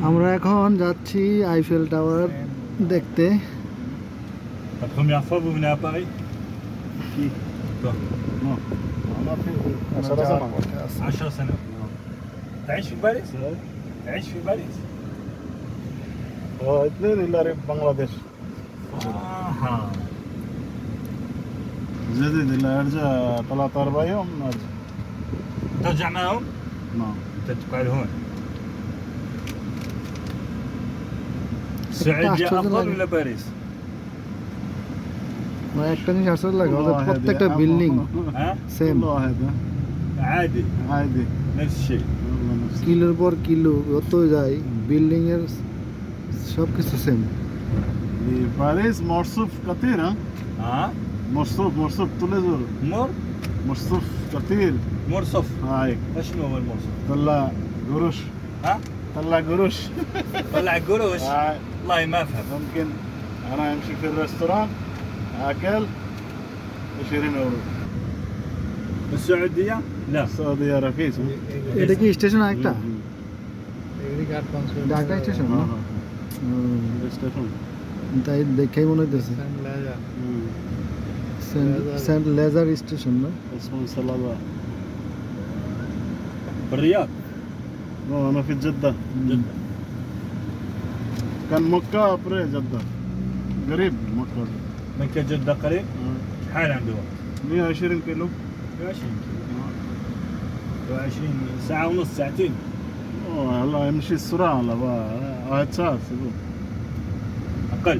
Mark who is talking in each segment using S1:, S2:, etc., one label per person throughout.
S1: আমরা এখন যাচ্ছি আইফেল টাওয়ার দেখতে।
S2: La première fois vous venez à Paris?
S3: Qui?
S2: Toi?
S3: Non. On a fait 10 سنة.
S2: 10 سنة. تعيش في باريس؟ تعيش في باريس؟
S3: اثنين إلا بنغلاديش. جديد إلا أرجع 3-4 يوم أرجع.
S2: ترجع معهم؟
S3: نعم.
S2: أنت تقعد هون. السعودية أفضل ولا باريس؟
S1: একটা জিনিস আসলে লাগে ওদের প্রত্যেকটা বিল্ডিং
S2: ها؟
S1: সেম,
S3: كل واحد
S2: عادي
S3: عادي.
S2: نفس الشيء.
S3: والله نفس الشيء.
S1: কিলোর পর কিলো যত যায় বিল্ডিং এর সব কিছু সেম।
S3: باريس مرصوف كثير ها؟
S2: ها؟
S3: مرصوف طول زور.
S2: مر؟
S3: مرصوف كثير.
S2: مرصف.
S3: هاي
S2: شنو هو المرصف؟
S3: طلع قروش.
S2: ها؟
S3: طلع قروش.
S2: طلع قروش؟
S3: هاي
S2: والله ما أفهم.
S3: ممكن أنا أمشي في الريستوران أكل 20 يورو.
S2: بالسعودية؟ لا.
S3: السعودية رخيص.
S1: এটা কি স্টেশন একটা? ঢাকা স্টেশন না?
S3: ستيشن.
S1: তাই দেখেই মনে হইতেছে সেন্ট লেজার স্টেশন না?
S3: اسمه صلابة.
S2: بالرياض؟
S3: أنا في جدة.
S2: جدة.
S3: كان مكة بري جدة. قريب مكة.
S2: مكة جدة قريب؟ حال عنده وقت.
S3: 120 كيلو.
S2: 20 20 ساعة ونص ساعتين.
S3: هلا يمشي السرعة هلا بقى واحد ساعة يقول.
S2: أقل.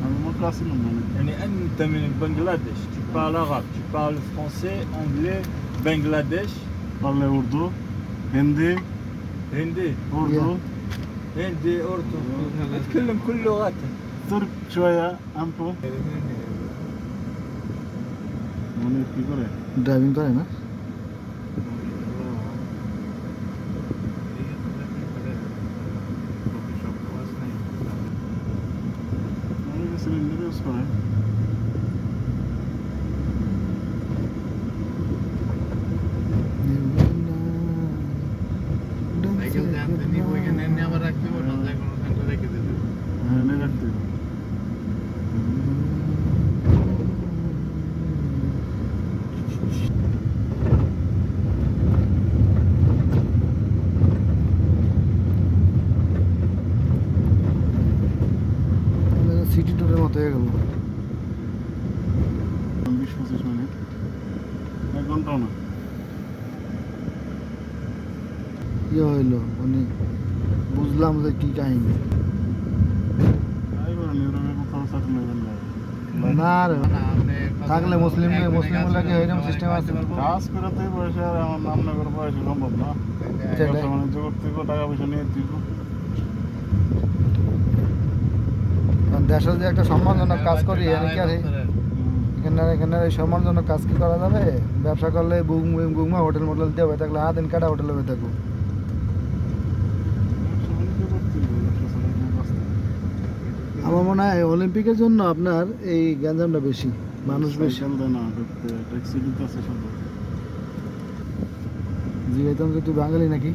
S3: أنا مكة أصلا
S2: يعني أنت من بنغلاديش، tu parles arabe, tu parles français, anglais, بنغلاديش،
S3: parle Urdu, Hindi,
S2: هندي،
S3: Urdu,
S2: هندي، أردو، أتكلم كل لغاته.
S3: ترك شوية أنتو. মানে কি করে
S1: ড্রাইভিং করে না?
S3: সিলিন্ডার ইউজ করে হ্যাঁ এনে রাখতে হবে।
S1: সিটি ট্যুরের মতো হয়ে গেল।
S3: 20-25 মিনিট, 1 ঘন্টাও না।
S1: ইয়ে হইলো মানে বুঝলাম যে কি কাহিনী।
S3: ইউরোপে কোথাও সেটেল হয়ে গেল
S1: না রে থাকলে মুসলিম লাগে এরকম সিস্টেম আছে।
S3: কাজ করে তুই বয়সে আর আমার নাম না করে বয়সে সম্ভব না। ব্যবসা বাণিজ্য করতে গো, টাকা পয়সা নিয়ে তুই গো।
S1: কারণ দেশে যে একটা সম্মানজনক কাজ করি এখানে এখানে এই সম্মানজনক কাজ কি করা যাবে? ব্যবসা করলে বুগমা হোটেল মোটেল দিয়ে হয়ে থাকলে দিন কাটা হোটেলে হয়ে থাকবো। আমার মনে হয় অলিম্পিকের জন্য আপনার এই গ্যাঞ্জামটা বেশি, মানুষ বেশি।
S3: না ট্যাক্সি দিতে আছে সব
S1: জিগাইতাম যে তুই বাঙালি নাকি?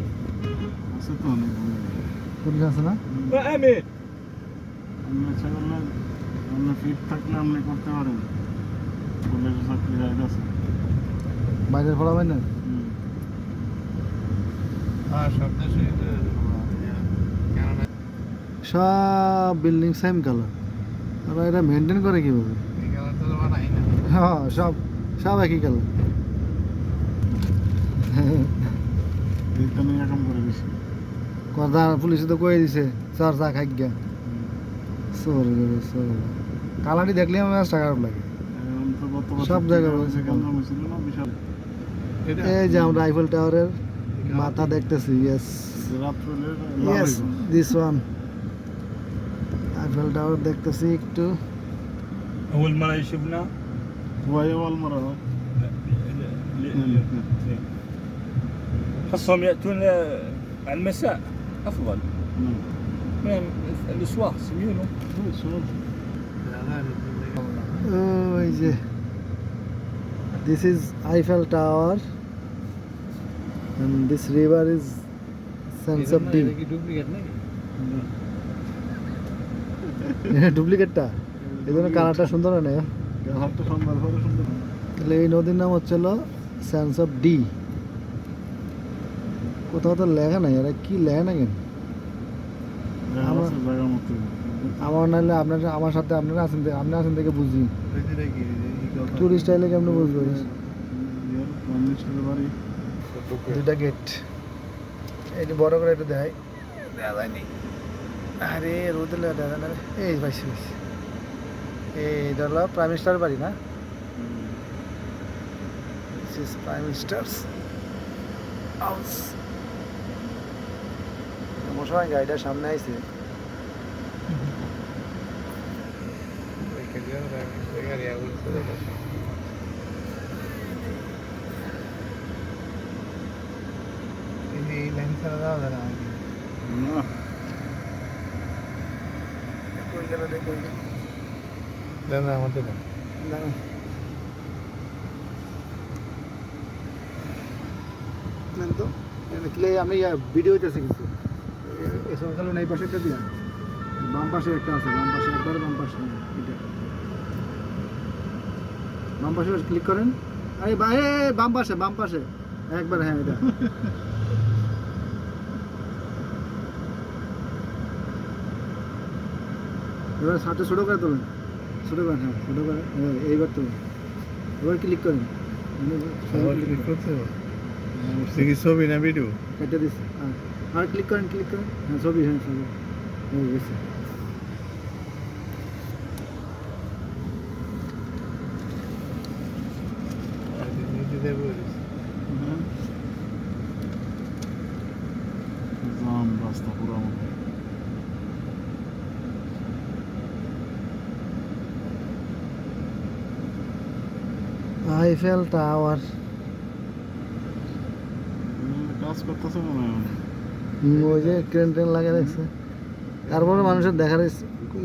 S3: আছে তো অনেক
S1: পুলিশ আছে না?
S2: أمين.
S3: আপনি ইচ্ছা করলে আপনি ফিট থাকলে আপনি করতে পারেন। পুলিশের চাকরি রাইড আছে।
S1: বাইরের ফলাবেন না? সব বিল্ডিং সেম কালার, আর এটা মেনটেন করে কিভাবে? হ্যাঁ সব সব একই কালার।
S3: এইখানে এরকম করে বেশি
S1: কথা পুলিশে তো কয়ে দিছে চার চা খাইগা সরে কালারটি দেখলে আমার কাছে খারাপ লাগে। সব জায়গায় রয়েছে
S3: গঞ্জাম হয়েছিল না বিশাল।
S1: এই যে আমরা আইফেল টাওয়ারের মাথা দেখতেছি। Yes yes this one Eiffel tower দেখতেছি একটু।
S2: أول مرة يشوفنا؟
S3: وهي أول مرة.
S2: خصهم يأتون على المساء أفضل من الأسواق سميونه.
S1: ওই যে this is Eiffel tower and this river is sense of D.
S2: Duplicate নাকি?
S1: ডুপ্লিকেটটা এই জন্য কালারটা সুন্দর হয় না
S3: হাতটা সুন্দর করে সুন্দর
S1: তাহলে এই নদীর নাম হচ্ছে হলো সেন্স অফ ডি। কোথাও তো লেখা নাই, এরা কি লেখা না কেন?
S3: আমার জায়গা মতো
S1: আমার নাহলে আপনার আমার সাথে আপনারা আছেন, আপনি আছেন থেকে বুঝি টুরিস্ট আইলে কেমন বুঝবো?
S3: বাড়ি
S1: দুইটা গেট, এই যে বড় করে একটু দেখাই, দেখা যায়নি। আরে রোদে দেখা যায় না। এই পাইছি পাইছি, এইটা হলো প্রাইম মিনিস্টার বাড়ি না? This is prime ministers house. এমন সময় গাড়িটার সামনে আইছে, এই লাইন ছাড়া যাওয়া যায় না।
S3: না
S1: কই গেল রে, কই গেল?
S2: না আমাদের না।
S1: না নেন তো, দেখলে আমি ভিডিও হইতেছে কিছু এসব খেলো না। এই পাশে একটা দিয়া, বাম পাশে একটা আছে, বাম পাশে একবারে বাম পাশে এটা, বাম পাশে ক্লিক করেন। আরে ভাই বাম পাশে, বাম পাশে একবার, হ্যাঁ এটা এবার সাথে ছোটো করে তোলেন, ছোটো করে, হ্যাঁ ছোটো করে, হ্যাঁ এইবার তোলেন, এবার ক্লিক করেন।
S2: ছবি না ভিডিও?
S1: কেটে দিচ্ছে, আর ক্লিক করেন, ক্লিক করেন, হ্যাঁ ছবি, হ্যাঁ ছবি হয়ে গেছে।
S3: জাম রাস্তা পুরো আমাদের
S1: আইফেল টাওয়ার,
S3: কাজ করতেছে মনে হয়
S1: ওই যে ট্রেন ট্রেন লাগে দেখছে। তারপরে মানুষের দেখার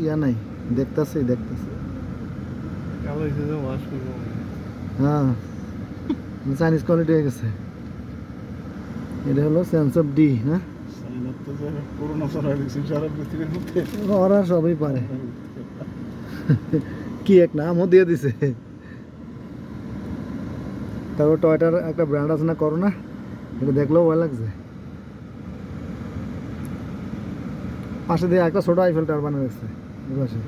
S1: ইয়া নাই, দেখতেছে দেখতেছে। হ্যাঁ চাইনিজ কোয়ালিটি হয়ে গেছে। এটা হলো সেন্স অফ ডি না?
S3: করোনা ছড়াই দিচ্ছে সারা পৃথিবীর মধ্যে।
S1: ওরা সবই পারে, কি এক নামও দিয়ে দিছে। তারপর টয়টার একটা ব্র্যান্ড আছে না, করোনা, এটা দেখলেও ভয় লাগছে। পাশে দিয়ে একটা ছোট আইফেল টাওয়ার বানিয়ে রাখছে এই পাশে,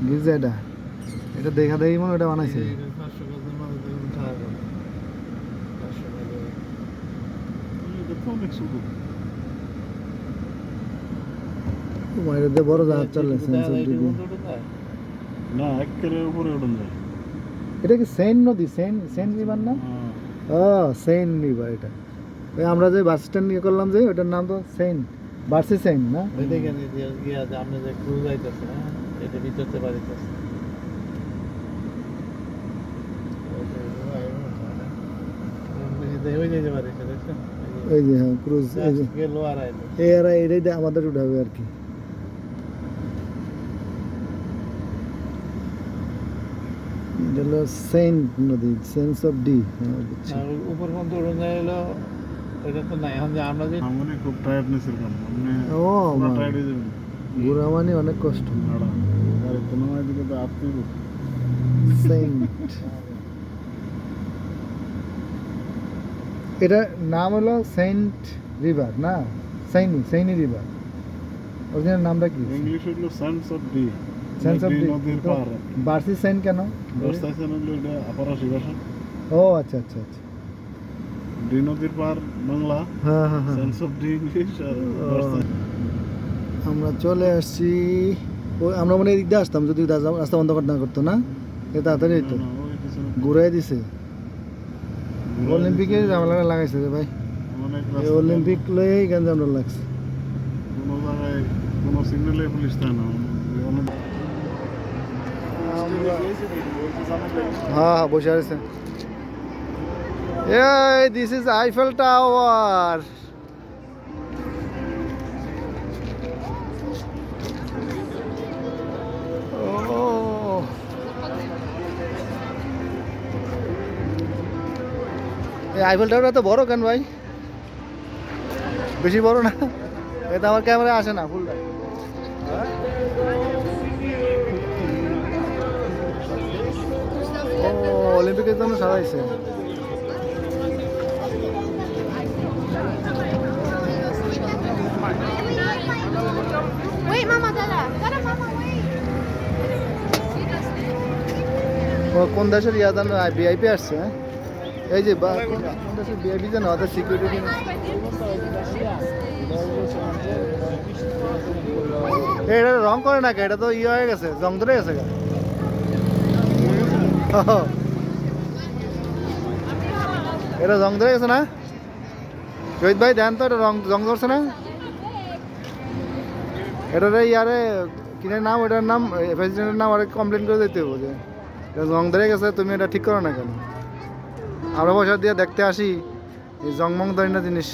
S1: গির্জা। এটা এটা দেখা দেখি মনে হয় এটা বানাইছে।
S3: অনেক সুন্দর
S1: বাইরে দিয়ে বড় জাহাজ চলে, সেন্স অফ ডি।
S3: না একেবারে উপরে উঠুন যায়।
S1: এটা কি সেন নদী, সেন সেন রিভার না? ও সেন রিভার। এটা ওই আমরা যে বাস স্ট্যান্ড নিয়ে করলাম যে, ওটার নাম তো সেন, বার্সি সেন না?
S2: আমরা যে ক্রুজ আইতেছে না, এটা ভিতরতে বাড়িতেছে।
S1: ওই যে হ্যাঁ ক্রুজ, এই যে এরা এটাই আমাদের উঠাবে আর কি। এটা হলো সেন্ট নদী, সেন্স অফ ডি।
S2: উপর পর্যন্ত উড়ন যায় হলো, ওইটা তো নাই এখন যে আমরা যে
S3: মানে খুব টায়ার্ডনেস এরকম মানে
S1: ও
S3: টায়ার্ড হয়ে যাবেন।
S1: ঘোরা মানে অনেক কষ্ট।
S3: আর কোনো দিকে তো আপনি
S1: সেন্ট, এটার নাম হলো সেন্ট রিভার না? সেইনি, সেইনি রিভার। অরিজিনাল নামটা কি?
S3: ইংলিশ হলো sense of D.
S1: Sense of D.
S3: নদীর পার।
S1: বার্সি সেন্ট কেন?
S3: দশটা সেন হলো এটা আপারাসি ভাষা।
S1: ও আচ্ছা আচ্ছা আচ্ছা,
S3: ডি নদীর পার বাংলা,
S1: হ্যাঁ হ্যাঁ হ্যাঁ।
S3: Sense of the English. আর দশটা
S1: আমরা চলে আসছি। ওই আমরা মানে এদিক দিয়ে আসতাম যদি রাস্তা বন্ধ না করতো না, এ তাড়াতাড়ি হইতো। ঘুরাই দিছে, অলিম্পিকে ঝামেলা লাগাইছে রে ভাই। এই অলিম্পিক লয়ে গঞ্জামটা লাগছে।
S3: কোনো জায়গায় কোনো সিগন্যালে পুলিশ থাকে না।
S1: হ্যাঁ হ্যাঁ বসে আছে। এই দিস ইজ আইফেল টাওয়ার। এই আইফেল টাওয়ার এত বড় কেন ভাই? বেশি বড় না? এটা আমার ক্যামেরায় আসে না ফুলটা। ও অলিম্পিকের জন্য সাজাইছে।
S4: Wait, Mama, Dada. Dada, Mama, wait.
S1: ও কোন দেশের ইয়াদান ভিআইপি আসছে? হ্যাঁ এই যে কোন দেশের ভিআইপি জানো ওদের সিকিউরিটি। এটা রং করে না, এটা তো ইয়ে হয়ে গেছে, জং ধরে গেছে। এটা জং ধরে গেছে না শহীদ ভাই? দেন তো এটা জং ধরছে না? এটার ইয়ারে কিনের নাম, ওটার নাম প্রেসিডেন্টের নাম, আর কমপ্লেন করে দিতে হবে যে এটা জং ধরে গেছে, তুমি এটা ঠিক করো না কেন? আমরা পয়সা দিয়ে দেখতে আসি এই জং মং ধরি না জিনিস।